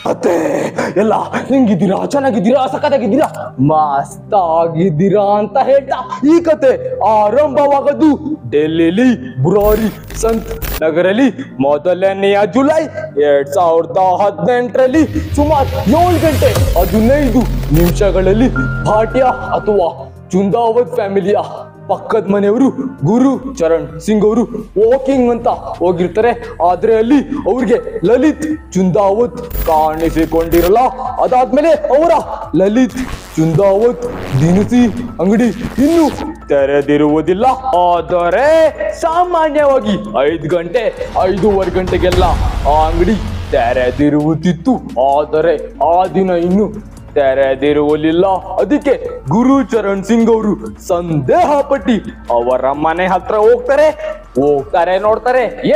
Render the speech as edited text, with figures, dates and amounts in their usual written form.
ಅತ್ತೆ ಎಲ್ಲ ಹೆಂಗಿದ್ದೀರಾ, ಚೆನ್ನಾಗಿದ್ದೀರಾ, ಸಖತ್ತಾಗಿದ್ದೀರಾ, ಮಸ್ತ್ ಆಗಿದ್ದೀರಾ ಅಂತ ಹೇಳ್ತಾ ಈ ಕತೆ ಆರಂಭವಾಗದು ಡೆಲ್ಲಿಲಿ ಬುರಾರಿ ಸಂತ್ ನಗರಲ್ಲಿ ಮೊದಲನೆಯ ಜುಲೈ 2018ರಲ್ಲಿ ಸುಮಾರು 7 ಗಂಟೆ 15 ನಿಮಿಷಗಳಲ್ಲಿ ಭಾಟಿಯಾ ಅಥವಾ ಚುಂದಾವತ್ ಫ್ಯಾಮಿಲಿಯ ಪಕ್ಕದ ಮನೆಯವರು ಗುರು ಚರಣ್ ಸಿಂಗ್ ಅವರು ವಾಕಿಂಗ್ ಅಂತ ಹೋಗಿರ್ತಾರೆ. ಆದ್ರೆ ಅಲ್ಲಿ ಅವ್ರಿಗೆ ಲಲಿತ್ ಚುಂದಾವತ್ ಕಾಣಿಸಿಕೊಂಡಿರಲ್ಲ. ಅದಾದ್ಮೇಲೆ ಅವರ ಲಲಿತ್ ಚುಂದಾವತ್ ದಿನಸಿ ಅಂಗಡಿ ಇನ್ನು ತೆರೆದಿರುವುದಿಲ್ಲ. ಆದರೆ ಸಾಮಾನ್ಯವಾಗಿ 5 ಗಂಟೆ 5:15 ಗಂಟೆಗೆಲ್ಲ ಆ ಅಂಗಡಿ ತೆರೆದಿರುವುದಿತ್ತು. ಆದರೆ ಆ ದಿನ ಇನ್ನು ತೆರೆದಿರುವುದಿಲ್ಲ. ಅದಕ್ಕೆ ಗುರು ಚರಣ್ ಸಿಂಗ್ ಅವರು ಸಂದೇಹ ಪಟ್ಟಿ ಅವರ ಮನೆ ಹತ್ರ ಹೋಗ್ತಾರೆ, ನೋಡ್ತಾರೆ